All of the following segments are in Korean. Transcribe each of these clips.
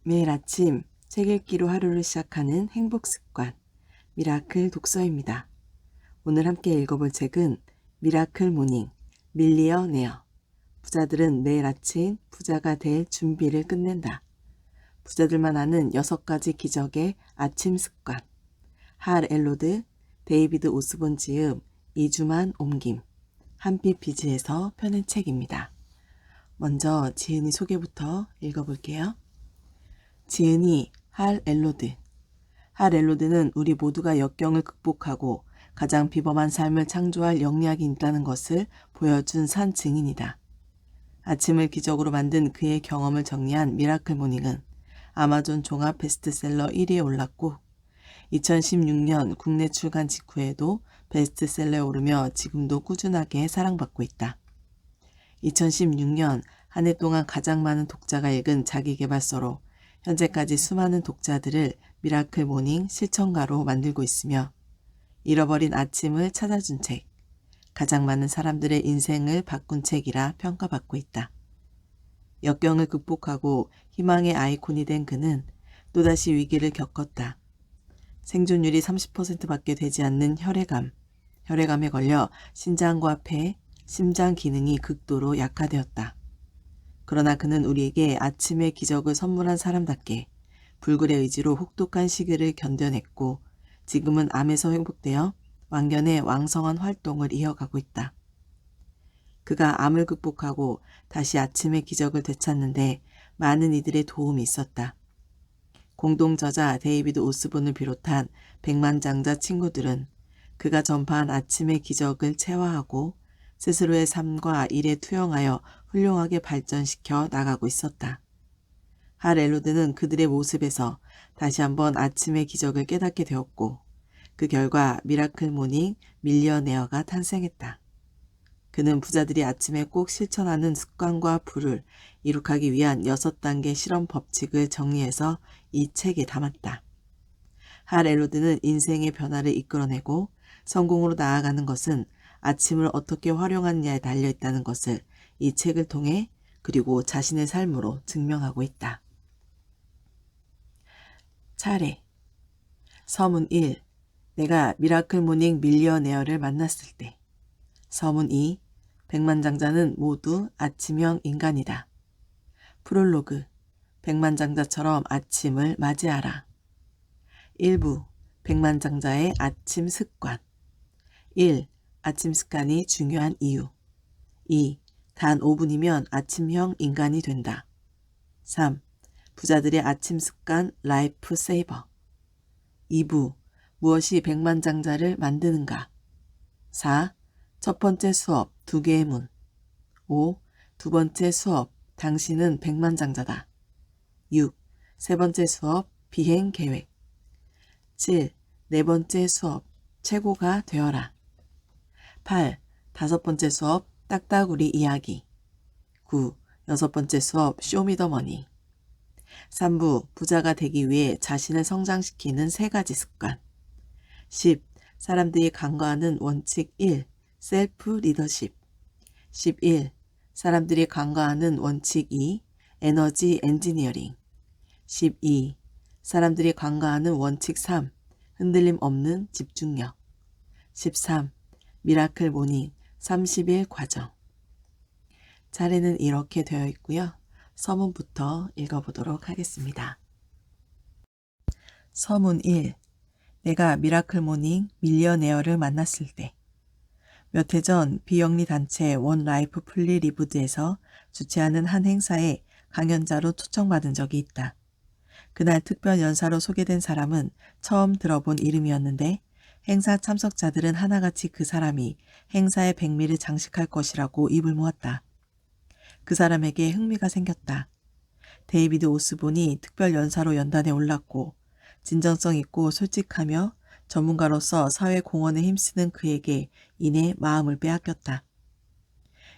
매일 아침 책 읽기로 하루를 시작하는 행복 습관, 미라클 독서입니다. 오늘 함께 읽어볼 책은 미라클 모닝, 밀리어네어. 부자들은 매일 아침 부자가 될 준비를 끝낸다. 부자들만 아는 6가지 기적의 아침 습관. 할 엘로드, 데이비드 오스본 지음, 이주만 옮김. 한빛비즈에서 펴낸 책입니다. 먼저 지은이 소개부터 읽어볼게요. 지은이 할 엘로드. 할 엘로드는 우리 모두가 역경을 극복하고 가장 비범한 삶을 창조할 영리학이 있다는 것을 보여준 산 증인이다. 아침을 기적으로 만든 그의 경험을 정리한 미라클 모닝은 아마존 종합 베스트셀러 1위에 올랐고 2016년 국내 출간 직후에도 베스트셀러에 오르며 지금도 꾸준하게 사랑받고 있다. 2016년 한 해 동안 가장 많은 독자가 읽은 자기계발서로 현재까지 수많은 독자들을 미라클 모닝 실천가로 만들고 있으며 잃어버린 아침을 찾아준 책, 가장 많은 사람들의 인생을 바꾼 책이라 평가받고 있다. 역경을 극복하고 희망의 아이콘이 된 그는 또다시 위기를 겪었다. 생존율이 30%밖에 되지 않는 혈액암에 걸려 신장과 폐, 심장 기능이 극도로 약화되었다. 그러나 그는 우리에게 아침의 기적을 선물한 사람답게 불굴의 의지로 혹독한 시기를 견뎌냈고 지금은 암에서 회복되어 왕년의 왕성한 활동을 이어가고 있다. 그가 암을 극복하고 다시 아침의 기적을 되찾는데 많은 이들의 도움이 있었다. 공동저자 데이비드 오스본을 비롯한 백만장자 친구들은 그가 전파한 아침의 기적을 체화하고 스스로의 삶과 일에 투영하여 훌륭하게 발전시켜 나가고 있었다. 할 엘로드는 그들의 모습에서 다시 한번 아침의 기적을 깨닫게 되었고 그 결과 미라클 모닝 밀리어네어가 탄생했다. 그는 부자들이 아침에 꼭 실천하는 습관과 부를 이룩하기 위한 6단계 실험 법칙을 정리해서 이 책에 담았다. 할 엘로드는 인생의 변화를 이끌어내고 성공으로 나아가는 것은 아침을 어떻게 활용하느냐에 달려있다는 것을 이 책을 통해 그리고 자신의 삶으로 증명하고 있다. 차례. 서문 1. 내가 미라클 모닝 밀리어네어를 만났을 때. 서문 2. 백만장자는 모두 아침형 인간이다. 프롤로그. 백만장자처럼 아침을 맞이하라. 1부. 백만장자의 아침 습관. 1. 아침 습관이 중요한 이유. 2. 단 5분이면 아침형 인간이 된다. 3. 부자들의 아침 습관 라이프 세이버. 2부. 무엇이 백만장자를 만드는가. 4. 첫 번째 수업 2개의 문. 5. 두 번째 수업 당신은 백만장자다. 6. 세 번째 수업 비행 계획. 7. 네 번째 수업 최고가 되어라. 8. 다섯 번째 수업 딱따구리 이야기. 9. 여섯 번째 수업 쇼미더머니. 3부 부자가 되기 위해 자신을 성장시키는 3가지 습관. 10. 사람들이 간과하는 원칙 1. 셀프 리더십. 11. 사람들이 간과하는 원칙 2. 에너지 엔지니어링. 12. 사람들이 간과하는 원칙 3. 흔들림 없는 집중력. 13. 미라클 모닝 30일 과정. 차례는 이렇게 되어 있고요. 서문부터 읽어보도록 하겠습니다. 서문 1. 내가 미라클 모닝 밀리어네어를 만났을 때. 몇 해 전 비영리 단체 원 라이프 플리 리브드에서 주최하는 한 행사에 강연자로 초청받은 적이 있다. 그날 특별 연사로 소개된 사람은 처음 들어본 이름이었는데 행사 참석자들은 하나같이 그 사람이 행사의 백미를 장식할 것이라고 입을 모았다. 그 사람에게 흥미가 생겼다. 데이비드 오스본이 특별 연사로 연단에 올랐고 진정성 있고 솔직하며 전문가로서 사회 공헌에 힘쓰는 그에게 이내 마음을 빼앗겼다.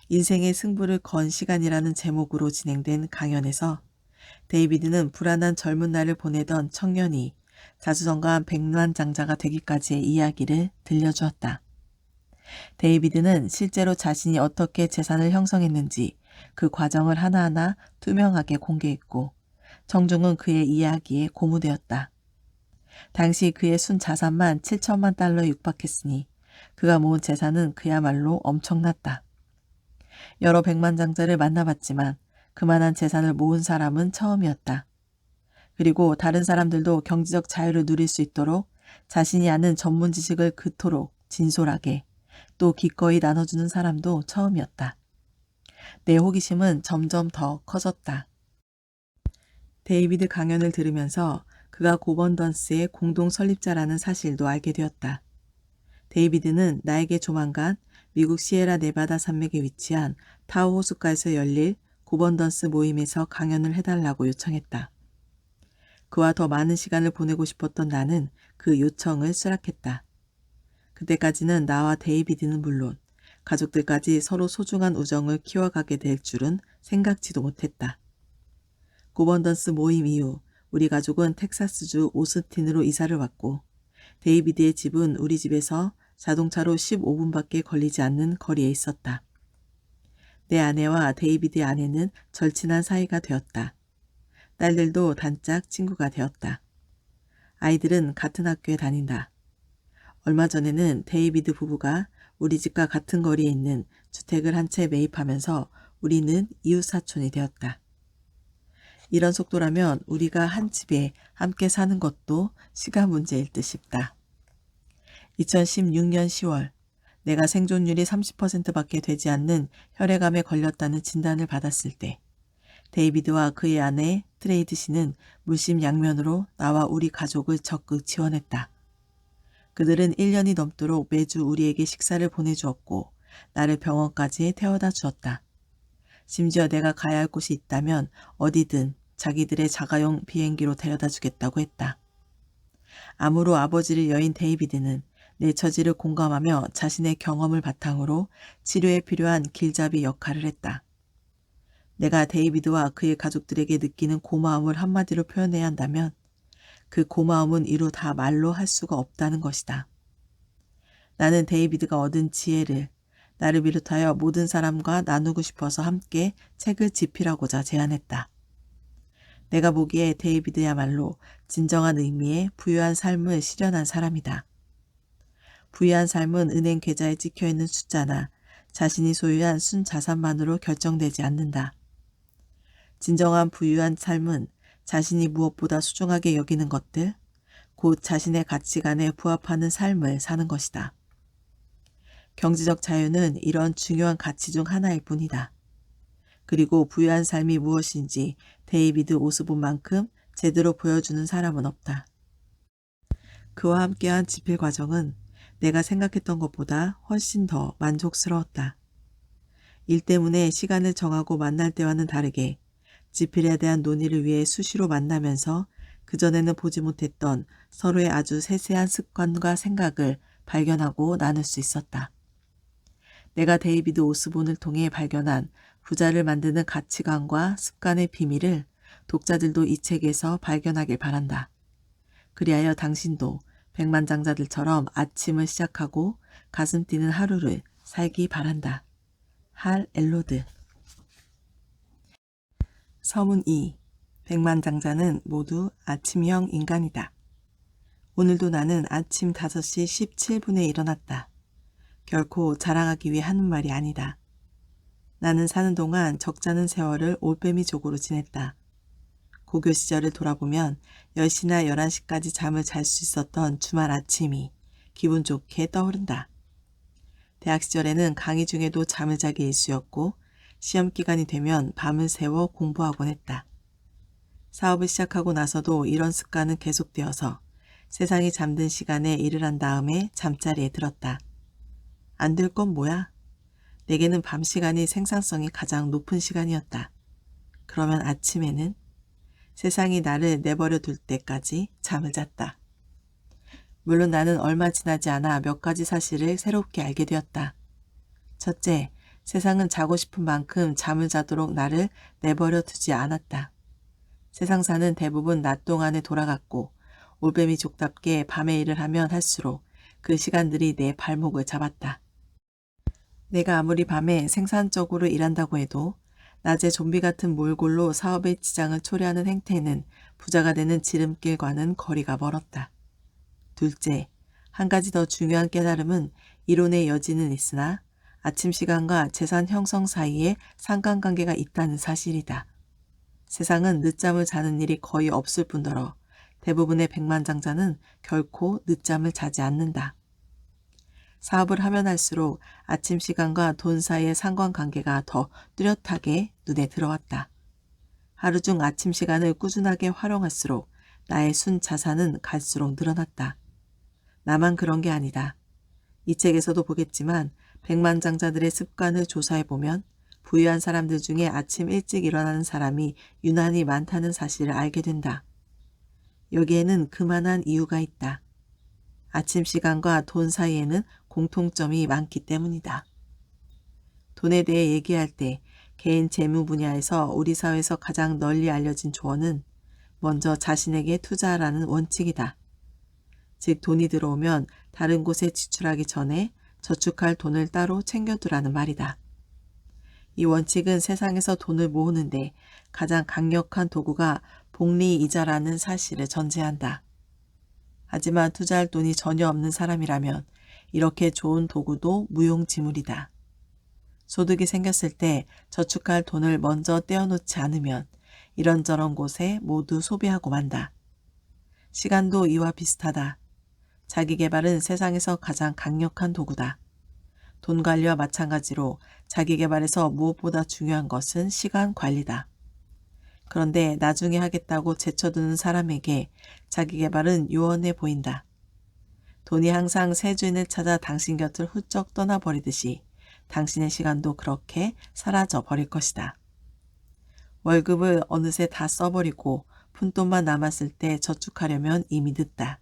인생의 승부를 건 시간이라는 제목으로 진행된 강연에서 데이비드는 불안한 젊은 날을 보내던 청년이 자수성가한 백만장자가 되기까지의 이야기를 들려주었다. 데이비드는 실제로 자신이 어떻게 재산을 형성했는지 그 과정을 하나하나 투명하게 공개했고 정중은 그의 이야기에 고무되었다. 당시 그의 순 자산만 7천만 달러에 육박했으니 그가 모은 재산은 그야말로 엄청났다. 여러 백만장자를 만나봤지만 그만한 재산을 모은 사람은 처음이었다. 그리고 다른 사람들도 경제적 자유를 누릴 수 있도록 자신이 아는 전문 지식을 그토록 진솔하게 또 기꺼이 나눠주는 사람도 처음이었다. 내 호기심은 점점 더 커졌다. 데이비드 강연을 들으면서 그가 고번던스의 공동 설립자라는 사실도 알게 되었다. 데이비드는 나에게 조만간 미국 시에라 네바다 산맥에 위치한 타호 호숫가에서 열릴 고번던스 모임에서 강연을 해달라고 요청했다. 그와 더 많은 시간을 보내고 싶었던 나는 그 요청을 수락했다. 그때까지는 나와 데이비드는 물론 가족들까지 서로 소중한 우정을 키워가게 될 줄은 생각지도 못했다. 고번던스 모임 이후 우리 가족은 텍사스주 오스틴으로 이사를 왔고 데이비드의 집은 우리 집에서 자동차로 15분밖에 걸리지 않는 거리에 있었다. 내 아내와 데이비드의 아내는 절친한 사이가 되었다. 딸들도 단짝 친구가 되었다. 아이들은 같은 학교에 다닌다. 얼마 전에는 데이비드 부부가 우리 집과 같은 거리에 있는 주택을 한 채 매입하면서 우리는 이웃사촌이 되었다. 이런 속도라면 우리가 한 집에 함께 사는 것도 시간 문제일 듯 싶다. 2016년 10월 내가 생존율이 30%밖에 되지 않는 혈액암에 걸렸다는 진단을 받았을 때 데이비드와 그의 아내 트레이드 씨는 물심양면으로 나와 우리 가족을 적극 지원했다. 그들은 1년이 넘도록 매주 우리에게 식사를 보내주었고 나를 병원까지 태워다 주었다. 심지어 내가 가야 할 곳이 있다면 어디든 자기들의 자가용 비행기로 데려다 주겠다고 했다. 암으로 아버지를 여인 데이비드는 내 처지를 공감하며 자신의 경험을 바탕으로 치료에 필요한 길잡이 역할을 했다. 내가 데이비드와 그의 가족들에게 느끼는 고마움을 한마디로 표현해야 한다면 그 고마움은 이루 다 말로 할 수가 없다는 것이다. 나는 데이비드가 얻은 지혜를 나를 비롯하여 모든 사람과 나누고 싶어서 함께 책을 집필하고자 제안했다. 내가 보기에 데이비드야말로 진정한 의미의 부유한 삶을 실현한 사람이다. 부유한 삶은 은행 계좌에 찍혀있는 숫자나 자신이 소유한 순자산만으로 결정되지 않는다. 진정한 부유한 삶은 자신이 무엇보다 소중하게 여기는 것들, 곧 자신의 가치관에 부합하는 삶을 사는 것이다. 경제적 자유는 이런 중요한 가치 중 하나일 뿐이다. 그리고 부유한 삶이 무엇인지 데이비드 오스본만큼 제대로 보여주는 사람은 없다. 그와 함께한 집필 과정은 내가 생각했던 것보다 훨씬 더 만족스러웠다. 일 때문에 시간을 정하고 만날 때와는 다르게 집필에 대한 논의를 위해 수시로 만나면서 그전에는 보지 못했던 서로의 아주 세세한 습관과 생각을 발견하고 나눌 수 있었다. 내가 데이비드 오스본을 통해 발견한 부자를 만드는 가치관과 습관의 비밀을 독자들도 이 책에서 발견하길 바란다. 그리하여 당신도 백만장자들처럼 아침을 시작하고 가슴 뛰는 하루를 살기 바란다. 할 엘로드. 서문 2. 백만장자는 모두 아침형 인간이다. 오늘도 나는 아침 5시 17분에 일어났다. 결코 자랑하기 위해 하는 말이 아니다. 나는 사는 동안 적잖은 세월을 올빼미족으로 지냈다. 고교 시절을 돌아보면 10시나 11시까지 잠을 잘 수 있었던 주말 아침이 기분 좋게 떠오른다. 대학 시절에는 강의 중에도 잠을 자기 일쑤였고 시험 기간이 되면 밤을 새워 공부하곤 했다. 사업을 시작하고 나서도 이런 습관은 계속되어서 세상이 잠든 시간에 일을 한 다음에 잠자리에 들었다. 안 될 건 뭐야? 내게는 밤 시간이 생산성이 가장 높은 시간이었다. 그러면 아침에는 세상이 나를 내버려 둘 때까지 잠을 잤다. 물론 나는 얼마 지나지 않아 몇 가지 사실을 새롭게 알게 되었다. 첫째, 세상은 자고 싶은 만큼 잠을 자도록 나를 내버려 두지 않았다. 세상사는 대부분 낮 동안에 돌아갔고 올빼미족답게 밤에 일을 하면 할수록 그 시간들이 내 발목을 잡았다. 내가 아무리 밤에 생산적으로 일한다고 해도 낮에 좀비 같은 몰골로 사업의 지장을 초래하는 행태는 부자가 되는 지름길과는 거리가 멀었다. 둘째, 한 가지 더 중요한 깨달음은 이론의 여지는 있으나 아침 시간과 재산 형성 사이에 상관관계가 있다는 사실이다. 세상은 늦잠을 자는 일이 거의 없을 뿐더러 대부분의 백만장자는 결코 늦잠을 자지 않는다. 사업을 하면 할수록 아침 시간과 돈 사이의 상관관계가 더 뚜렷하게 눈에 들어왔다. 하루 중 아침 시간을 꾸준하게 활용할수록 나의 순 자산은 갈수록 늘어났다. 나만 그런 게 아니다. 이 책에서도 보겠지만 백만장자들의 습관을 조사해보면 부유한 사람들 중에 아침 일찍 일어나는 사람이 유난히 많다는 사실을 알게 된다. 여기에는 그만한 이유가 있다. 아침 시간과 돈 사이에는 공통점이 많기 때문이다. 돈에 대해 얘기할 때 개인 재무 분야에서 우리 사회에서 가장 널리 알려진 조언은 먼저 자신에게 투자하라는 원칙이다. 즉 돈이 들어오면 다른 곳에 지출하기 전에 저축할 돈을 따로 챙겨두라는 말이다. 이 원칙은 세상에서 돈을 모으는데 가장 강력한 도구가 복리이자라는 사실을 전제한다. 하지만 투자할 돈이 전혀 없는 사람이라면 이렇게 좋은 도구도 무용지물이다. 소득이 생겼을 때 저축할 돈을 먼저 떼어놓지 않으면 이런저런 곳에 모두 소비하고 만다. 시간도 이와 비슷하다. 자기계발은 세상에서 가장 강력한 도구다. 돈 관리와 마찬가지로 자기계발에서 무엇보다 중요한 것은 시간 관리다. 그런데 나중에 하겠다고 제쳐두는 사람에게 자기계발은 요원해 보인다. 돈이 항상 새 주인을 찾아 당신 곁을 훌쩍 떠나버리듯이 당신의 시간도 그렇게 사라져 버릴 것이다. 월급을 어느새 다 써버리고 푼돈만 남았을 때 저축하려면 이미 늦다.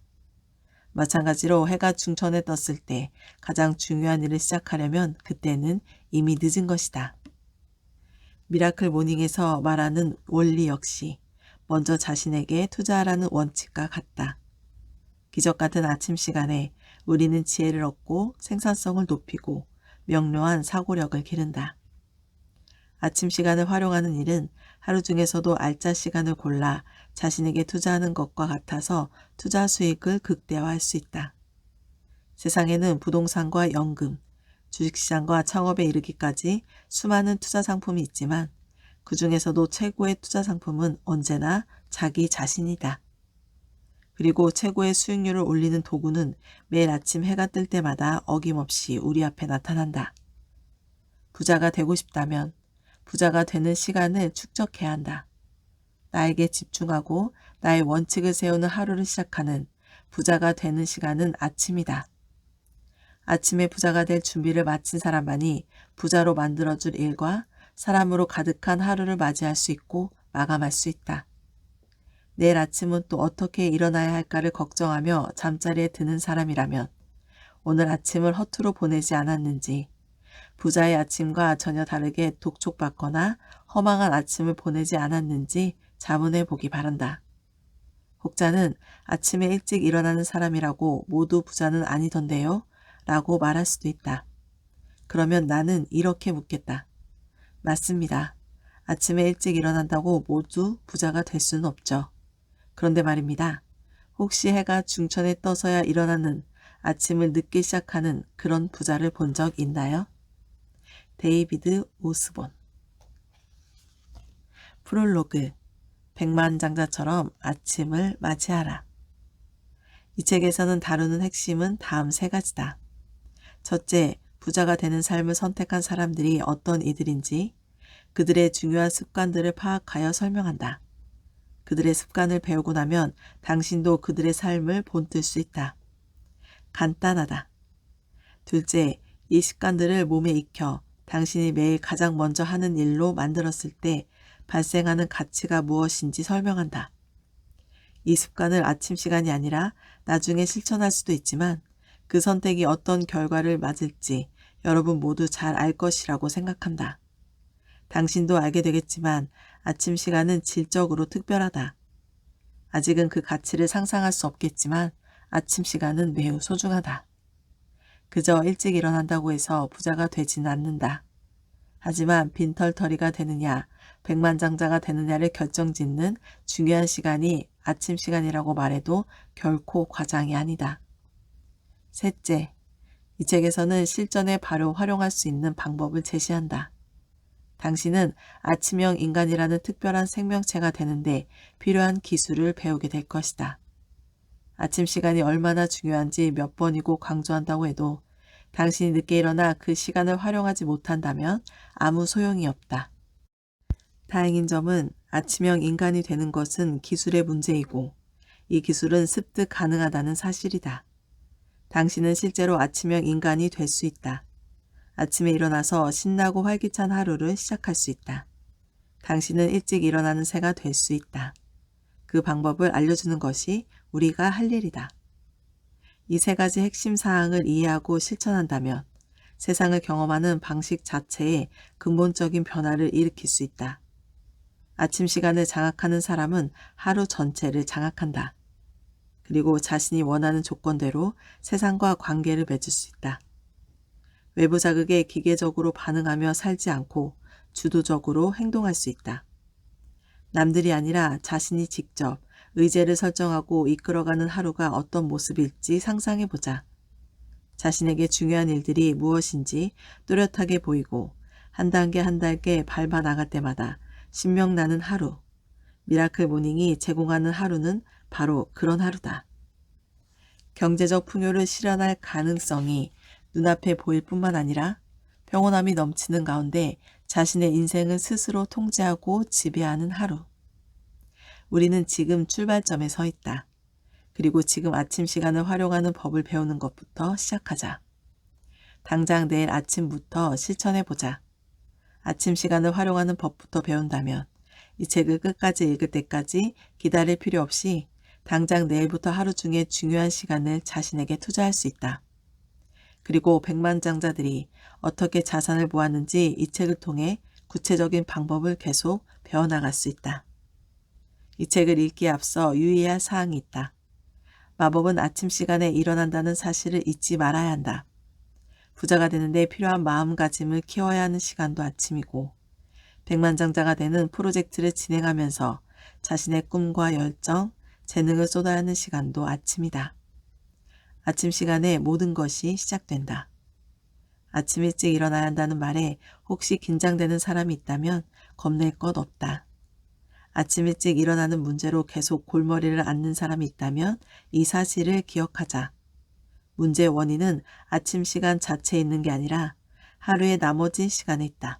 마찬가지로 해가 중천에 떴을 때 가장 중요한 일을 시작하려면 그때는 이미 늦은 것이다. 미라클 모닝에서 말하는 원리 역시 먼저 자신에게 투자하라는 원칙과 같다. 기적 같은 아침 시간에 우리는 지혜를 얻고 생산성을 높이고 명료한 사고력을 기른다. 아침 시간을 활용하는 일은 하루 중에서도 알짜 시간을 골라 자신에게 투자하는 것과 같아서 투자 수익을 극대화할 수 있다. 세상에는 부동산과 연금, 주식시장과 창업에 이르기까지 수많은 투자 상품이 있지만 그 중에서도 최고의 투자 상품은 언제나 자기 자신이다. 그리고 최고의 수익률을 올리는 도구는 매일 아침 해가 뜰 때마다 어김없이 우리 앞에 나타난다. 부자가 되고 싶다면 부자가 되는 시간을 축적해야 한다. 나에게 집중하고 나의 원칙을 세우는 하루를 시작하는 부자가 되는 시간은 아침이다. 아침에 부자가 될 준비를 마친 사람만이 부자로 만들어줄 일과 사람으로 가득한 하루를 맞이할 수 있고 마감할 수 있다. 내일 아침은 또 어떻게 일어나야 할까를 걱정하며 잠자리에 드는 사람이라면 오늘 아침을 허투루 보내지 않았는지, 부자의 아침과 전혀 다르게 독촉받거나 허망한 아침을 보내지 않았는지 자문해 보기 바란다. 혹자는 아침에 일찍 일어나는 사람이라고 모두 부자는 아니던데요? 라고 말할 수도 있다. 그러면 나는 이렇게 묻겠다. 맞습니다. 아침에 일찍 일어난다고 모두 부자가 될 수는 없죠. 그런데 말입니다. 혹시 해가 중천에 떠서야 일어나는 아침을 늦게 시작하는 그런 부자를 본 적 있나요? 데이비드 오스본. 프롤로그. 백만장자처럼 아침을 맞이하라. 이 책에서는 다루는 핵심은 다음 세 가지다. 첫째, 부자가 되는 삶을 선택한 사람들이 어떤 이들인지 그들의 중요한 습관들을 파악하여 설명한다. 그들의 습관을 배우고 나면 당신도 그들의 삶을 본뜰 수 있다. 간단하다. 둘째, 이 습관들을 몸에 익혀 당신이 매일 가장 먼저 하는 일로 만들었을 때 발생하는 가치가 무엇인지 설명한다. 이 습관을 아침 시간이 아니라 나중에 실천할 수도 있지만 그 선택이 어떤 결과를 맞을지 여러분 모두 잘 알 것이라고 생각한다. 당신도 알게 되겠지만 아침 시간은 질적으로 특별하다. 아직은 그 가치를 상상할 수 없겠지만 아침 시간은 매우 소중하다. 그저 일찍 일어난다고 해서 부자가 되지는 않는다. 하지만 빈털터리가 되느냐, 백만장자가 되느냐를 결정짓는 중요한 시간이 아침 시간이라고 말해도 결코 과장이 아니다. 셋째, 이 책에서는 실전에 바로 활용할 수 있는 방법을 제시한다. 당신은 아침형 인간이라는 특별한 생명체가 되는데 필요한 기술을 배우게 될 것이다. 아침 시간이 얼마나 중요한지 몇 번이고 강조한다고 해도 당신이 늦게 일어나 그 시간을 활용하지 못한다면 아무 소용이 없다. 다행인 점은 아침형 인간이 되는 것은 기술의 문제이고 이 기술은 습득 가능하다는 사실이다. 당신은 실제로 아침형 인간이 될 수 있다. 아침에 일어나서 신나고 활기찬 하루를 시작할 수 있다. 당신은 일찍 일어나는 새가 될 수 있다. 그 방법을 알려주는 것이 우리가 할 일이다. 이 세 가지 핵심 사항을 이해하고 실천한다면 세상을 경험하는 방식 자체에 근본적인 변화를 일으킬 수 있다. 아침 시간을 장악하는 사람은 하루 전체를 장악한다. 그리고 자신이 원하는 조건대로 세상과 관계를 맺을 수 있다. 외부 자극에 기계적으로 반응하며 살지 않고 주도적으로 행동할 수 있다. 남들이 아니라 자신이 직접 의제를 설정하고 이끌어가는 하루가 어떤 모습일지 상상해보자. 자신에게 중요한 일들이 무엇인지 뚜렷하게 보이고 한 단계 한 단계 밟아 나갈 때마다 신명나는 하루. 미라클 모닝이 제공하는 하루는 바로 그런 하루다. 경제적 풍요를 실현할 가능성이 눈앞에 보일 뿐만 아니라 평온함이 넘치는 가운데 자신의 인생을 스스로 통제하고 지배하는 하루. 우리는 지금 출발점에 서 있다. 그리고 지금 아침 시간을 활용하는 법을 배우는 것부터 시작하자. 당장 내일 아침부터 실천해보자. 아침 시간을 활용하는 법부터 배운다면 이 책을 끝까지 읽을 때까지 기다릴 필요 없이 당장 내일부터 하루 중에 중요한 시간을 자신에게 투자할 수 있다. 그리고 백만장자들이 어떻게 자산을 모았는지 이 책을 통해 구체적인 방법을 계속 배워나갈 수 있다. 이 책을 읽기에 앞서 유의해야 할 사항이 있다. 마법은 아침 시간에 일어난다는 사실을 잊지 말아야 한다. 부자가 되는데 필요한 마음가짐을 키워야 하는 시간도 아침이고 백만장자가 되는 프로젝트를 진행하면서 자신의 꿈과 열정, 재능을 쏟아야 하는 시간도 아침이다. 아침 시간에 모든 것이 시작된다. 아침 일찍 일어나야 한다는 말에 혹시 긴장되는 사람이 있다면 겁낼 것 없다. 아침 일찍 일어나는 문제로 계속 골머리를 앓는 사람이 있다면 이 사실을 기억하자. 문제의 원인은 아침 시간 자체에 있는 게 아니라 하루의 나머지 시간에 있다.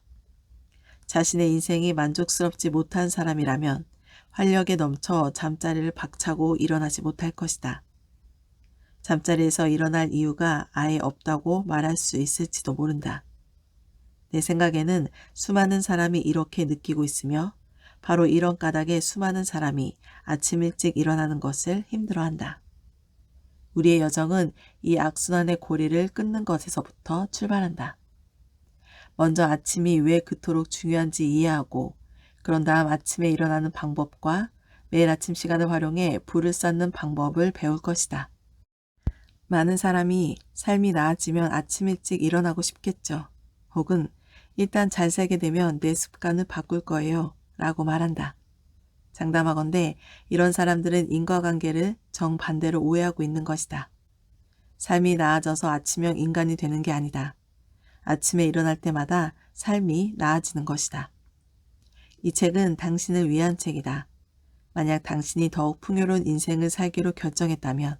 자신의 인생이 만족스럽지 못한 사람이라면 활력에 넘쳐 잠자리를 박차고 일어나지 못할 것이다. 잠자리에서 일어날 이유가 아예 없다고 말할 수 있을지도 모른다. 내 생각에는 수많은 사람이 이렇게 느끼고 있으며 바로 이런 까닭에 수많은 사람이 아침 일찍 일어나는 것을 힘들어한다. 우리의 여정은 이 악순환의 고리를 끊는 것에서부터 출발한다. 먼저 아침이 왜 그토록 중요한지 이해하고 그런 다음 아침에 일어나는 방법과 매일 아침 시간을 활용해 불을 쌓는 방법을 배울 것이다. 많은 사람이 삶이 나아지면 아침 일찍 일어나고 싶겠죠. 혹은 일단 잘 살게 되면 내 습관을 바꿀 거예요 라고 말한다. 장담하건대 이런 사람들은 인과관계를 정반대로 오해하고 있는 것이다. 삶이 나아져서 아침형 인간이 되는 게 아니다. 아침에 일어날 때마다 삶이 나아지는 것이다. 이 책은 당신을 위한 책이다. 만약 당신이 더욱 풍요로운 인생을 살기로 결정했다면,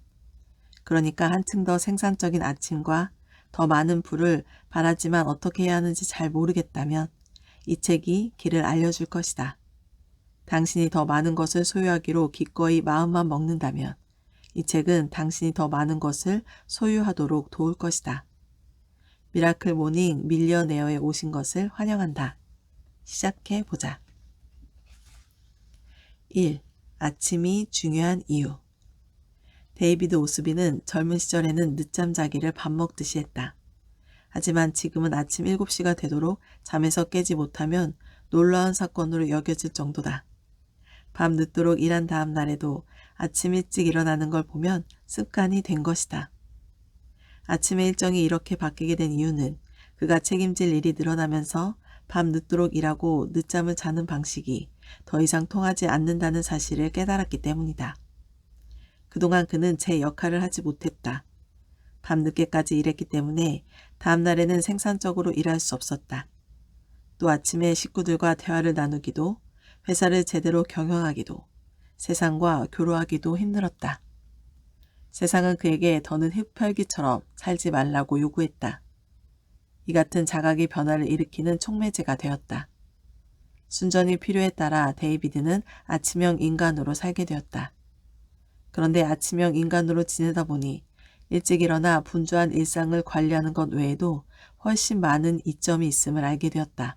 그러니까 한층 더 생산적인 아침과 더 많은 부를 바라지만 어떻게 해야 하는지 잘 모르겠다면 이 책이 길을 알려줄 것이다. 당신이 더 많은 것을 소유하기로 기꺼이 마음만 먹는다면 이 책은 당신이 더 많은 것을 소유하도록 도울 것이다. 미라클 모닝 밀리어네어에 오신 것을 환영한다. 시작해 보자. 1. 아침이 중요한 이유. 데이비드 오스비는 젊은 시절에는 늦잠 자기를 밥 먹듯이 했다. 하지만 지금은 아침 7시가 되도록 잠에서 깨지 못하면 놀라운 사건으로 여겨질 정도다. 밤 늦도록 일한 다음 날에도 아침 일찍 일어나는 걸 보면 습관이 된 것이다. 아침의 일정이 이렇게 바뀌게 된 이유는 그가 책임질 일이 늘어나면서 밤 늦도록 일하고 늦잠을 자는 방식이 더 이상 통하지 않는다는 사실을 깨달았기 때문이다. 그동안 그는 제 역할을 하지 못했다. 밤늦게까지 일했기 때문에 다음날에는 생산적으로 일할 수 없었다. 또 아침에 식구들과 대화를 나누기도, 회사를 제대로 경영하기도, 세상과 교류하기도 힘들었다. 세상은 그에게 더는 흡혈귀처럼 살지 말라고 요구했다. 이 같은 자각이 변화를 일으키는 촉매제가 되었다. 순전히 필요에 따라 데이비드는 아침형 인간으로 살게 되었다. 그런데 아침형 인간으로 지내다 보니 일찍 일어나 분주한 일상을 관리하는 것 외에도 훨씬 많은 이점이 있음을 알게 되었다.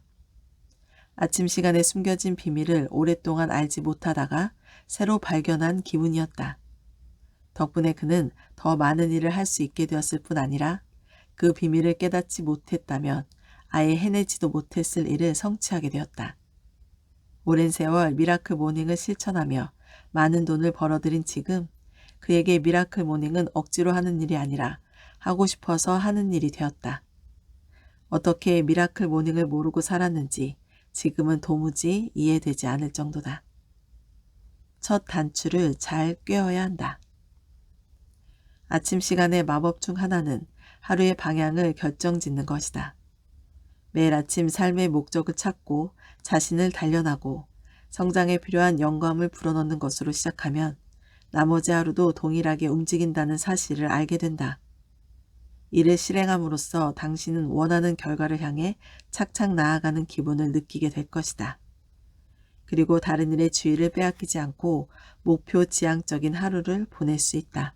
아침 시간에 숨겨진 비밀을 오랫동안 알지 못하다가 새로 발견한 기분이었다. 덕분에 그는 더 많은 일을 할 수 있게 되었을 뿐 아니라 그 비밀을 깨닫지 못했다면 아예 해내지도 못했을 일을 성취하게 되었다. 오랜 세월 미라클 모닝을 실천하며 많은 돈을 벌어들인 지금 그에게 미라클 모닝은 억지로 하는 일이 아니라 하고 싶어서 하는 일이 되었다. 어떻게 미라클 모닝을 모르고 살았는지 지금은 도무지 이해되지 않을 정도다. 첫 단추를 잘 꿰어야 한다. 아침 시간의 마법 중 하나는 하루의 방향을 결정짓는 것이다. 매일 아침 삶의 목적을 찾고 자신을 단련하고 성장에 필요한 영감을 불어넣는 것으로 시작하면 나머지 하루도 동일하게 움직인다는 사실을 알게 된다. 이를 실행함으로써 당신은 원하는 결과를 향해 착착 나아가는 기분을 느끼게 될 것이다. 그리고 다른 일의 주의를 빼앗기지 않고 목표 지향적인 하루를 보낼 수 있다.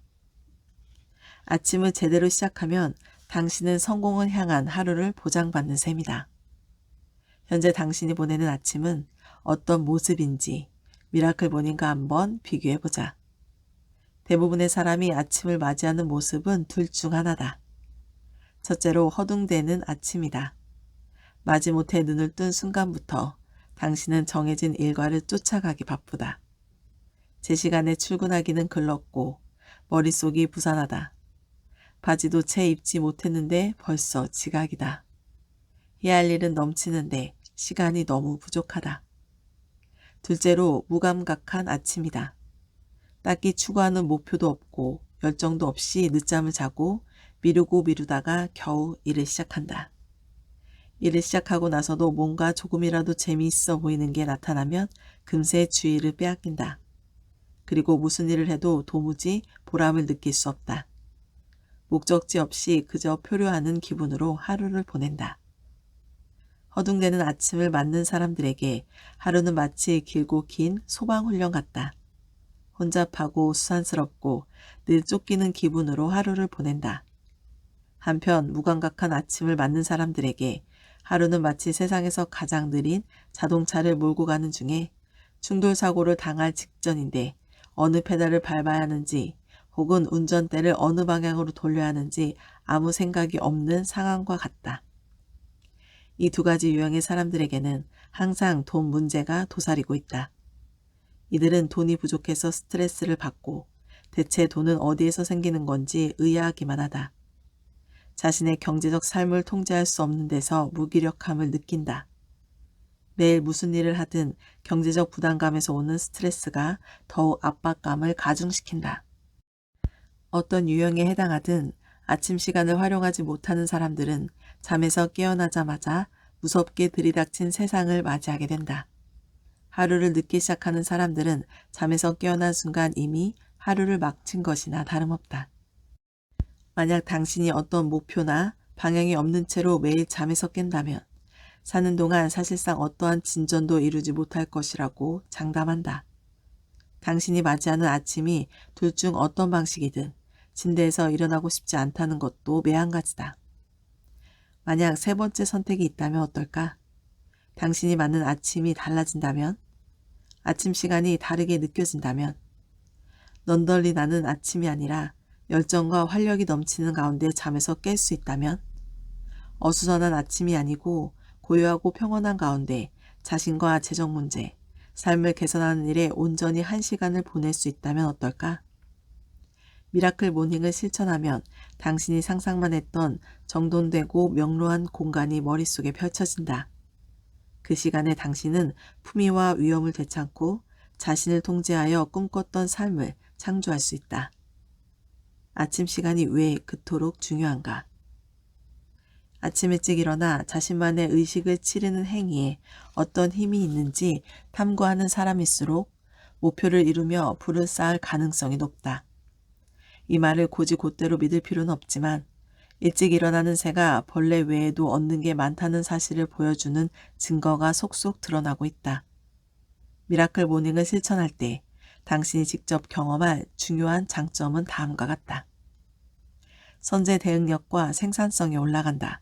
아침을 제대로 시작하면 당신은 성공을 향한 하루를 보장받는 셈이다. 현재 당신이 보내는 아침은 어떤 모습인지 미라클 모닝과 한번 비교해보자. 대부분의 사람이 아침을 맞이하는 모습은 둘 중 하나다. 첫째로 허둥대는 아침이다. 마지못해 눈을 뜬 순간부터 당신은 정해진 일과를 쫓아가기 바쁘다. 제 시간에 출근하기는 글렀고 머릿속이 부산하다. 바지도 채 입지 못했는데 벌써 지각이다. 해야 할 일은 넘치는데 시간이 너무 부족하다. 둘째로 무감각한 아침이다. 딱히 추구하는 목표도 없고 열정도 없이 늦잠을 자고 미루다가 겨우 일을 시작한다. 일을 시작하고 나서도 뭔가 조금이라도 재미있어 보이는 게 나타나면 금세 주의를 빼앗긴다. 그리고 무슨 일을 해도 도무지 보람을 느낄 수 없다. 목적지 없이 그저 표류하는 기분으로 하루를 보낸다. 허둥대는 아침을 맞는 사람들에게 하루는 마치 길고 긴 소방훈련 같다. 혼잡하고 수산스럽고 늘 쫓기는 기분으로 하루를 보낸다. 한편 무감각한 아침을 맞는 사람들에게 하루는 마치 세상에서 가장 느린 자동차를 몰고 가는 중에 충돌사고를 당할 직전인데 어느 페달을 밟아야 하는지 혹은 운전대를 어느 방향으로 돌려야 하는지 아무 생각이 없는 상황과 같다. 이 두 가지 유형의 사람들에게는 항상 돈 문제가 도사리고 있다. 이들은 돈이 부족해서 스트레스를 받고 대체 돈은 어디에서 생기는 건지 의아하기만 하다. 자신의 경제적 삶을 통제할 수 없는 데서 무기력함을 느낀다. 매일 무슨 일을 하든 경제적 부담감에서 오는 스트레스가 더욱 압박감을 가중시킨다. 어떤 유형에 해당하든 아침 시간을 활용하지 못하는 사람들은 잠에서 깨어나자마자 무섭게 들이닥친 세상을 맞이하게 된다. 하루를 늦게 시작하는 사람들은 잠에서 깨어난 순간 이미 하루를 막친 것이나 다름없다. 만약 당신이 어떤 목표나 방향이 없는 채로 매일 잠에서 깬다면 사는 동안 사실상 어떠한 진전도 이루지 못할 것이라고 장담한다. 당신이 맞이하는 아침이 둘 중 어떤 방식이든 침대에서 일어나고 싶지 않다는 것도 매한가지다. 만약 세 번째 선택이 있다면 어떨까? 당신이 맞는 아침이 달라진다면? 아침 시간이 다르게 느껴진다면? 넌덜리 나는 아침이 아니라 열정과 활력이 넘치는 가운데 잠에서 깰 수 있다면? 어수선한 아침이 아니고 고요하고 평온한 가운데 자신과 재정 문제, 삶을 개선하는 일에 온전히 1시간을 보낼 수 있다면 어떨까? 미라클 모닝을 실천하면 당신이 상상만 했던 정돈되고 명료한 공간이 머릿속에 펼쳐진다. 그 시간에 당신은 품위와 위엄을 되찾고 자신을 통제하여 꿈꿨던 삶을 창조할 수 있다. 아침 시간이 왜 그토록 중요한가? 아침 일찍 일어나 자신만의 의식을 치르는 행위에 어떤 힘이 있는지 탐구하는 사람일수록 목표를 이루며 부를 쌓을 가능성이 높다. 이 말을 곧이곧대로 믿을 필요는 없지만 일찍 일어나는 새가 벌레 외에도 얻는 게 많다는 사실을 보여주는 증거가 속속 드러나고 있다. 미라클 모닝을 실천할 때 당신이 직접 경험할 중요한 장점은 다음과 같다. 선제 대응력과 생산성이 올라간다.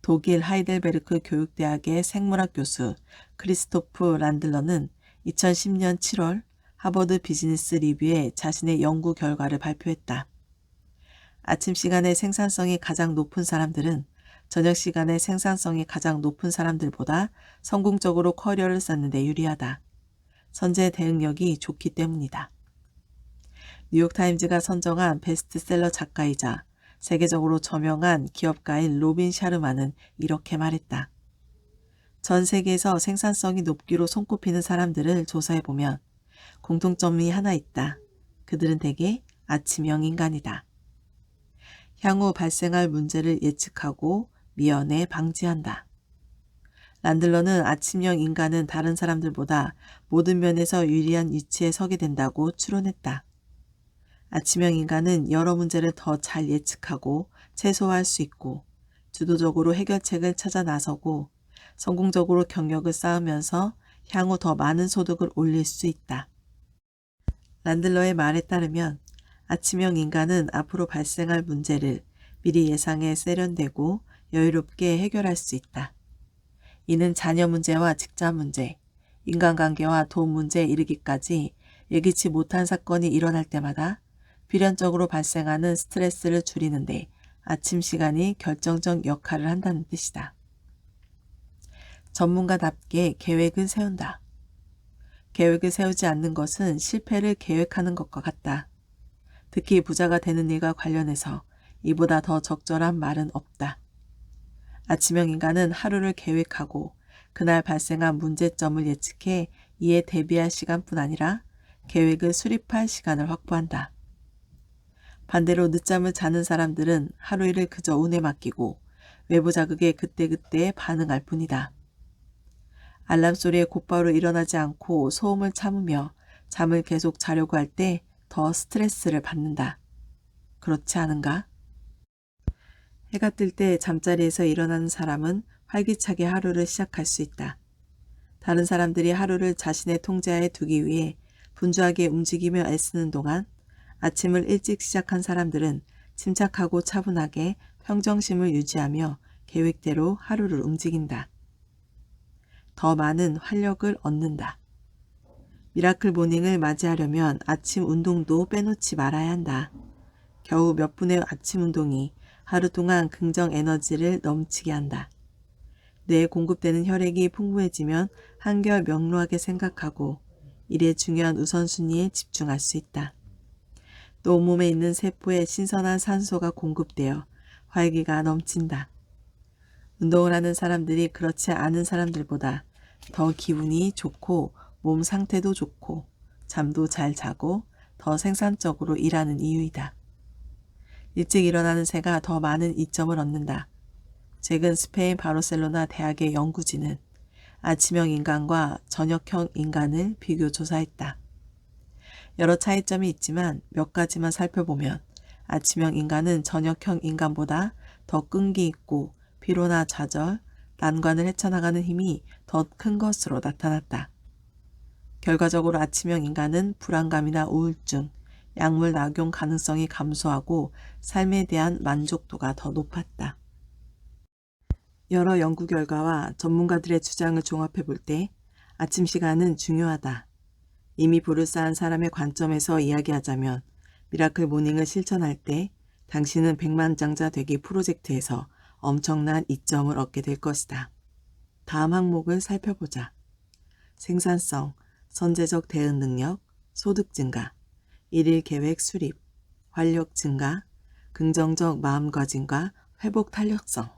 독일 하이델베르크 교육대학의 생물학 교수 크리스토프 란들러는 2010년 7월 하버드 비즈니스 리뷰에 자신의 연구 결과를 발표했다. 아침 시간의 생산성이 가장 높은 사람들은 저녁 시간의 생산성이 가장 높은 사람들보다 성공적으로 커리어를 쌓는 데 유리하다. 선제 대응력이 좋기 때문이다. 뉴욕타임즈가 선정한 베스트셀러 작가이자 세계적으로 저명한 기업가인 로빈 샤르마는 이렇게 말했다. 전 세계에서 생산성이 높기로 손꼽히는 사람들을 조사해보면 공통점이 하나 있다. 그들은 대개 아침형 인간이다. 향후 발생할 문제를 예측하고 미연에 방지한다. 란들러는 아침형 인간은 다른 사람들보다 모든 면에서 유리한 위치에 서게 된다고 추론했다. 아침형 인간은 여러 문제를 더 잘 예측하고 최소화할 수 있고 주도적으로 해결책을 찾아 나서고 성공적으로 경력을 쌓으면서 향후 더 많은 소득을 올릴 수 있다. 란들러의 말에 따르면 아침형 인간은 앞으로 발생할 문제를 미리 예상해 세련되고 여유롭게 해결할 수 있다. 이는 자녀 문제와 직장 문제, 인간관계와 돈 문제에 이르기까지 예기치 못한 사건이 일어날 때마다 필연적으로 발생하는 스트레스를 줄이는데 아침 시간이 결정적 역할을 한다는 뜻이다. 전문가답게 계획을 세운다. 계획을 세우지 않는 것은 실패를 계획하는 것과 같다. 특히 부자가 되는 일과 관련해서 이보다 더 적절한 말은 없다. 아침형 인간은 하루를 계획하고 그날 발생한 문제점을 예측해 이에 대비할 시간뿐 아니라 계획을 수립할 시간을 확보한다. 반대로 늦잠을 자는 사람들은 하루 일을 그저 운에 맡기고 외부 자극에 그때그때 반응할 뿐이다. 알람 소리에 곧바로 일어나지 않고 소음을 참으며 잠을 계속 자려고 할 때 더 스트레스를 받는다. 그렇지 않은가? 해가 뜰 때 잠자리에서 일어나는 사람은 활기차게 하루를 시작할 수 있다. 다른 사람들이 하루를 자신의 통제하에 두기 위해 분주하게 움직이며 애쓰는 동안 아침을 일찍 시작한 사람들은 침착하고 차분하게 평정심을 유지하며 계획대로 하루를 움직인다. 더 많은 활력을 얻는다. 미라클 모닝을 맞이하려면 아침 운동도 빼놓지 말아야 한다. 겨우 몇 분의 아침 운동이 하루 동안 긍정 에너지를 넘치게 한다. 뇌에 공급되는 혈액이 풍부해지면 한결 명료하게 생각하고 일의 중요한 우선순위에 집중할 수 있다. 또 온몸에 있는 세포에 신선한 산소가 공급되어 활기가 넘친다. 운동을 하는 사람들이 그렇지 않은 사람들보다 더 기분이 좋고 몸 상태도 좋고 잠도 잘 자고 더 생산적으로 일하는 이유이다. 일찍 일어나는 새가 더 많은 이점을 얻는다. 최근 스페인 바르셀로나 대학의 연구진은 아침형 인간과 저녁형 인간을 비교 조사했다. 여러 차이점이 있지만 몇 가지만 살펴보면 아침형 인간은 저녁형 인간보다 더 끈기 있고 피로나 좌절, 난관을 헤쳐나가는 힘이 더 큰 것으로 나타났다. 결과적으로 아침형 인간은 불안감이나 우울증, 약물 낙용 가능성이 감소하고 삶에 대한 만족도가 더 높았다. 여러 연구 결과와 전문가들의 주장을 종합해 볼 때 아침 시간은 중요하다. 이미 부를 쌓은 사람의 관점에서 이야기하자면 미라클 모닝을 실천할 때 당신은 백만장자 되기 프로젝트에서 엄청난 이점을 얻게 될 것이다. 다음 항목을 살펴보자. 생산성, 선제적 대응 능력, 소득 증가, 일일 계획 수립, 활력 증가, 긍정적 마음가짐과 회복 탄력성.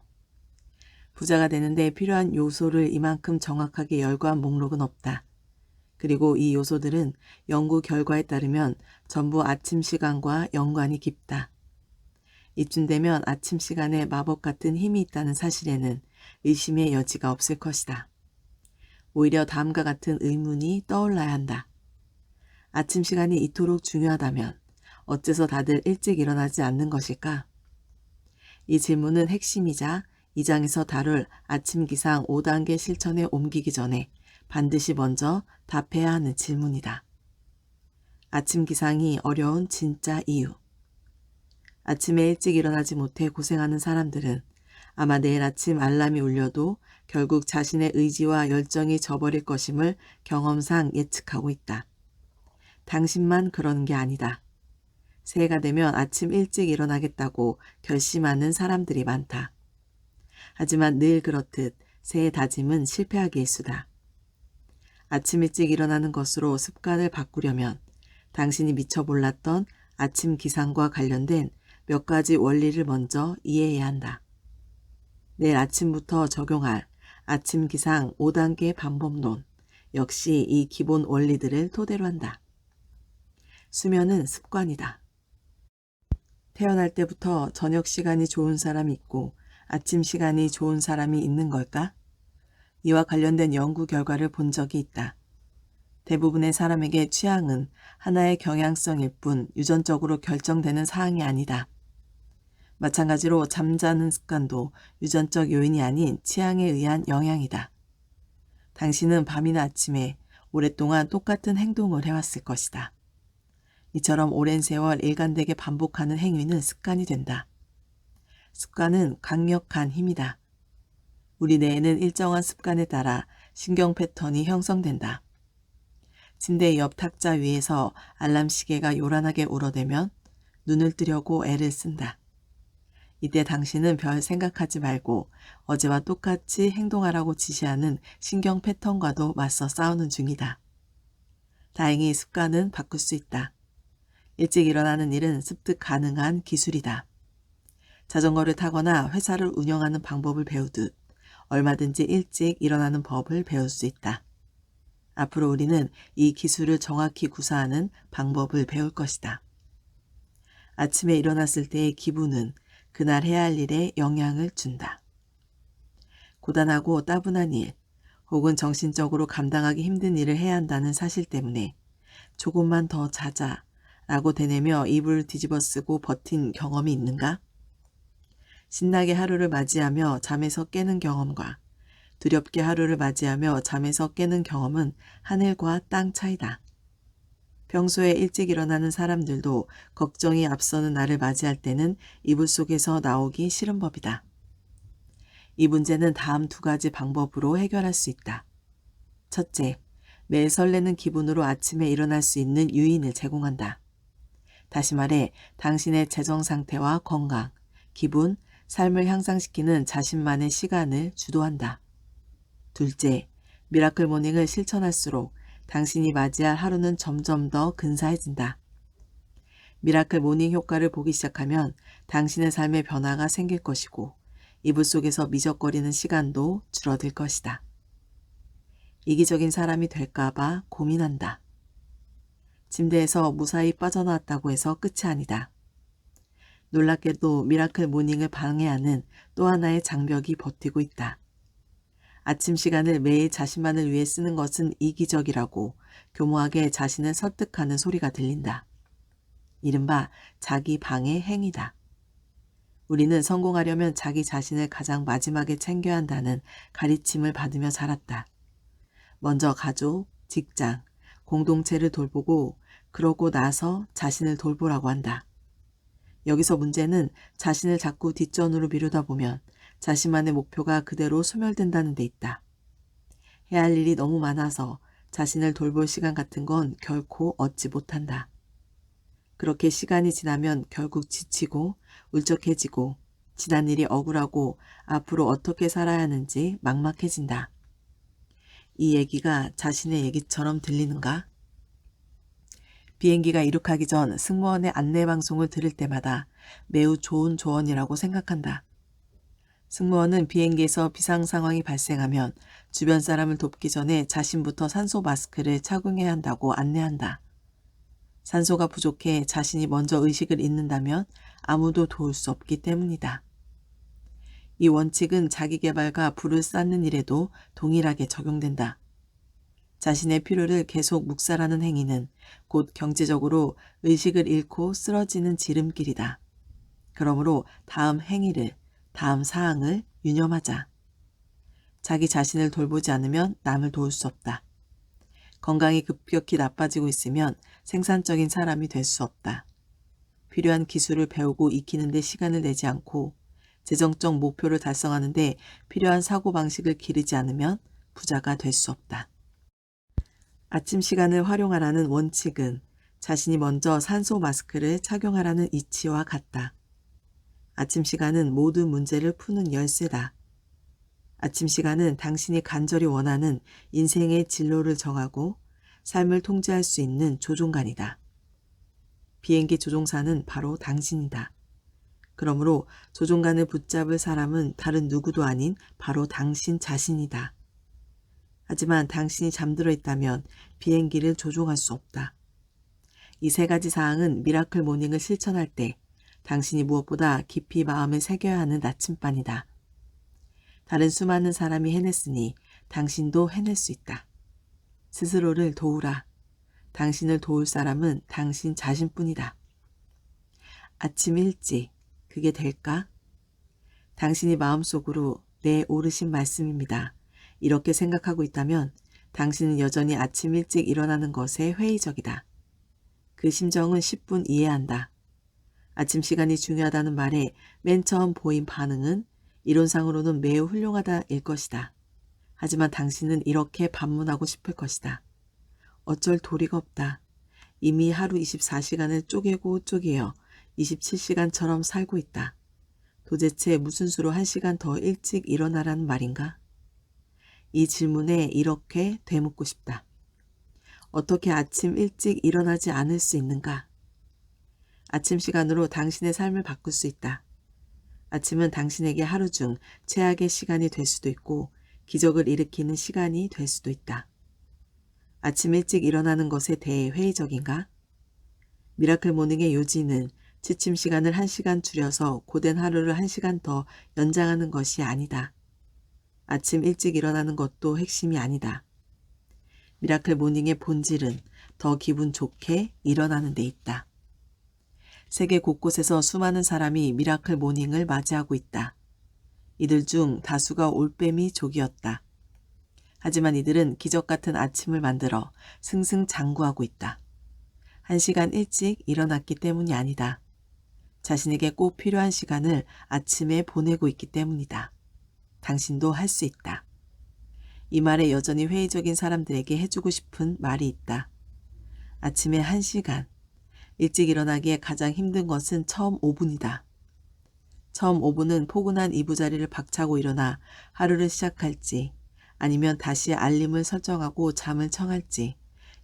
부자가 되는데 필요한 요소를 이만큼 정확하게 열거한 목록은 없다. 그리고 이 요소들은 연구 결과에 따르면 전부 아침 시간과 연관이 깊다. 이쯤 되면 아침 시간에 마법 같은 힘이 있다는 사실에는 의심의 여지가 없을 것이다. 오히려 다음과 같은 의문이 떠올라야 한다. 아침 시간이 이토록 중요하다면 어째서 다들 일찍 일어나지 않는 것일까? 이 질문은 핵심이자 이 장에서 다룰 아침 기상 5단계 실천에 옮기기 전에 반드시 먼저 답해야 하는 질문이다. 아침 기상이 어려운 진짜 이유. 아침에 일찍 일어나지 못해 고생하는 사람들은 아마 내일 아침 알람이 울려도 결국 자신의 의지와 열정이 저버릴 것임을 경험상 예측하고 있다. 당신만 그러는 게 아니다. 새해가 되면 아침 일찍 일어나겠다고 결심하는 사람들이 많다. 하지만 늘 그렇듯 새해 다짐은 실패하기 일쑤다. 아침 일찍 일어나는 것으로 습관을 바꾸려면 당신이 미처 몰랐던 아침 기상과 관련된 몇 가지 원리를 먼저 이해해야 한다. 내일 아침부터 적용할 아침 기상 5단계 방법론 역시 이 기본 원리들을 토대로 한다. 수면은 습관이다. 태어날 때부터 저녁 시간이 좋은 사람이 있고 아침 시간이 좋은 사람이 있는 걸까? 이와 관련된 연구 결과를 본 적이 있다. 대부분의 사람에게 취향은 하나의 경향성일 뿐 유전적으로 결정되는 사항이 아니다. 마찬가지로 잠자는 습관도 유전적 요인이 아닌 취향에 의한 영향이다. 당신은 밤이나 아침에 오랫동안 똑같은 행동을 해왔을 것이다. 이처럼 오랜 세월 일관되게 반복하는 행위는 습관이 된다. 습관은 강력한 힘이다. 우리 뇌에는 일정한 습관에 따라 신경 패턴이 형성된다. 침대 옆 탁자 위에서 알람 시계가 요란하게 울어대면 눈을 뜨려고 애를 쓴다. 이때 당신은 별 생각하지 말고 어제와 똑같이 행동하라고 지시하는 신경 패턴과도 맞서 싸우는 중이다. 다행히 습관은 바꿀 수 있다. 일찍 일어나는 일은 습득 가능한 기술이다. 자전거를 타거나 회사를 운영하는 방법을 배우듯 얼마든지 일찍 일어나는 법을 배울 수 있다. 앞으로 우리는 이 기술을 정확히 구사하는 방법을 배울 것이다. 아침에 일어났을 때의 기분은 그날 해야 할 일에 영향을 준다. 고단하고 따분한 일, 혹은 정신적으로 감당하기 힘든 일을 해야 한다는 사실 때문에 조금만 더 자자 라고 되뇌며 이불을 뒤집어 쓰고 버틴 경험이 있는가? 신나게 하루를 맞이하며 잠에서 깨는 경험과 두렵게 하루를 맞이하며 잠에서 깨는 경험은 하늘과 땅 차이다. 평소에 일찍 일어나는 사람들도 걱정이 앞서는 날을 맞이할 때는 이불 속에서 나오기 싫은 법이다. 이 문제는 다음 두 가지 방법으로 해결할 수 있다. 첫째, 매일 설레는 기분으로 아침에 일어날 수 있는 유인을 제공한다. 다시 말해 당신의 재정 상태와 건강, 기분, 삶을 향상시키는 자신만의 시간을 주도한다. 둘째, 미라클 모닝을 실천할수록 당신이 맞이할 하루는 점점 더 근사해진다. 미라클 모닝 효과를 보기 시작하면 당신의 삶에 변화가 생길 것이고 이불 속에서 미적거리는 시간도 줄어들 것이다. 이기적인 사람이 될까봐 고민한다. 침대에서 무사히 빠져나왔다고 해서 끝이 아니다. 놀랍게도 미라클 모닝을 방해하는 또 하나의 장벽이 버티고 있다. 아침 시간을 매일 자신만을 위해 쓰는 것은 이기적이라고 교모하게 자신을 설득하는 소리가 들린다. 이른바 자기 방해 행위다. 우리는 성공하려면 자기 자신을 가장 마지막에 챙겨야 한다는 가르침을 받으며 자랐다. 먼저 가족, 직장, 공동체를 돌보고 그러고 나서 자신을 돌보라고 한다. 여기서 문제는 자신을 자꾸 뒷전으로 미루다 보면 자신만의 목표가 그대로 소멸된다는 데 있다. 해야 할 일이 너무 많아서 자신을 돌볼 시간 같은 건 결코 얻지 못한다. 그렇게 시간이 지나면 결국 지치고 울적해지고 지난 일이 억울하고 앞으로 어떻게 살아야 하는지 막막해진다. 이 얘기가 자신의 얘기처럼 들리는가? 비행기가 이륙하기 전 승무원의 안내 방송을 들을 때마다 매우 좋은 조언이라고 생각한다. 승무원은 비행기에서 비상 상황이 발생하면 주변 사람을 돕기 전에 자신부터 산소 마스크를 착용해야 한다고 안내한다. 산소가 부족해 자신이 먼저 의식을 잃는다면 아무도 도울 수 없기 때문이다. 이 원칙은 자기계발과 불을 쌓는 일에도 동일하게 적용된다. 자신의 필요를 계속 묵살하는 행위는 곧 경제적으로 의식을 잃고 쓰러지는 지름길이다. 그러므로 다음 행위를, 다음 사항을 유념하자. 자기 자신을 돌보지 않으면 남을 도울 수 없다. 건강이 급격히 나빠지고 있으면 생산적인 사람이 될 수 없다. 필요한 기술을 배우고 익히는 데 시간을 내지 않고 재정적 목표를 달성하는 데 필요한 사고방식을 기르지 않으면 부자가 될 수 없다. 아침 시간을 활용하라는 원칙은 자신이 먼저 산소 마스크를 착용하라는 이치와 같다. 아침 시간은 모든 문제를 푸는 열쇠다. 아침 시간은 당신이 간절히 원하는 인생의 진로를 정하고 삶을 통제할 수 있는 조종관이다. 비행기 조종사는 바로 당신이다. 그러므로 조종관을 붙잡을 사람은 다른 누구도 아닌 바로 당신 자신이다. 하지만 당신이 잠들어 있다면 비행기를 조종할 수 없다. 이 세 가지 사항은 미라클 모닝을 실천할 때 당신이 무엇보다 깊이 마음에 새겨야 하는 나침반이다. 다른 수많은 사람이 해냈으니 당신도 해낼 수 있다. 스스로를 도우라. 당신을 도울 사람은 당신 자신뿐이다. 아침 일찍, 그게 될까? 당신이 마음속으로 내 오르신 말씀입니다. 이렇게 생각하고 있다면 당신은 여전히 아침 일찍 일어나는 것에 회의적이다. 그 심정은 10분 이해한다. 아침 시간이 중요하다는 말에 맨 처음 보인 반응은 이론상으로는 매우 훌륭하다일 것이다. 하지만 당신은 이렇게 반문하고 싶을 것이다. 어쩔 도리가 없다. 이미 하루 24시간을 쪼개고 쪼개어 27시간처럼 살고 있다. 도대체 무슨 수로 1시간 더 일찍 일어나라는 말인가? 이 질문에 이렇게 되묻고 싶다. 어떻게 아침 일찍 일어나지 않을 수 있는가? 아침 시간으로 당신의 삶을 바꿀 수 있다. 아침은 당신에게 하루 중 최악의 시간이 될 수도 있고 기적을 일으키는 시간이 될 수도 있다. 아침 일찍 일어나는 것에 대해 회의적인가? 미라클 모닝의 요지는 취침 시간을 1시간 줄여서 고된 하루를 1시간 더 연장하는 것이 아니다. 아침 일찍 일어나는 것도 핵심이 아니다. 미라클 모닝의 본질은 더 기분 좋게 일어나는 데 있다. 세계 곳곳에서 수많은 사람이 미라클 모닝을 맞이하고 있다. 이들 중 다수가 올빼미족이었다. 하지만 이들은 기적 같은 아침을 만들어 승승장구하고 있다. 1시간 일찍 일어났기 때문이 아니다. 자신에게 꼭 필요한 시간을 아침에 보내고 있기 때문이다. 당신도 할 수 있다. 이 말에 여전히 회의적인 사람들에게 해주고 싶은 말이 있다. 아침에 1시간. 일찍 일어나기에 가장 힘든 것은 처음 5분이다. 처음 5분은 포근한 이부자리를 박차고 일어나 하루를 시작할지 아니면 다시 알림을 설정하고 잠을 청할지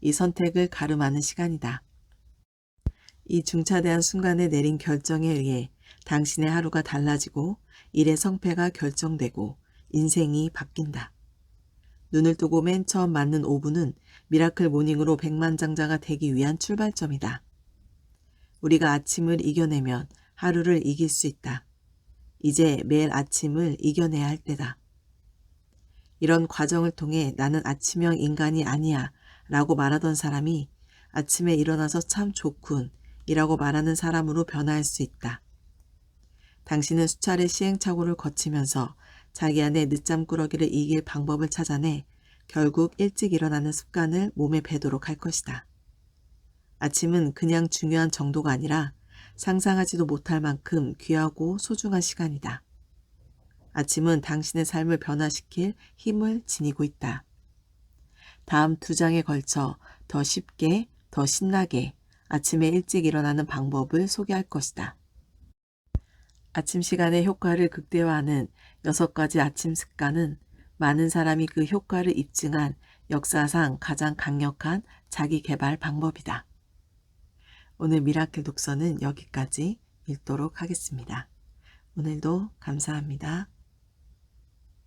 이 선택을 가름하는 시간이다. 이 중차대한 순간에 내린 결정에 의해 당신의 하루가 달라지고 일의 성패가 결정되고 인생이 바뀐다. 눈을 뜨고 맨 처음 맞는 5분은 미라클 모닝으로 백만장자가 되기 위한 출발점이다. 우리가 아침을 이겨내면 하루를 이길 수 있다. 이제 매일 아침을 이겨내야 할 때다. 이런 과정을 통해 나는 아침형 인간이 아니야 라고 말하던 사람이 아침에 일어나서 참 좋군 이라고 말하는 사람으로 변화할 수 있다. 당신은 수차례 시행착오를 거치면서 자기 안의 늦잠꾸러기를 이길 방법을 찾아내 결국 일찍 일어나는 습관을 몸에 배도록 할 것이다. 아침은 그냥 중요한 정도가 아니라 상상하지도 못할 만큼 귀하고 소중한 시간이다. 아침은 당신의 삶을 변화시킬 힘을 지니고 있다. 다음 2장에 걸쳐 더 쉽게, 더 신나게 아침에 일찍 일어나는 방법을 소개할 것이다. 아침 시간의 효과를 극대화하는 6가지 아침 습관은 많은 사람이 그 효과를 입증한 역사상 가장 강력한 자기 개발 방법이다. 오늘 미라클 독서는 여기까지 읽도록 하겠습니다. 오늘도 감사합니다.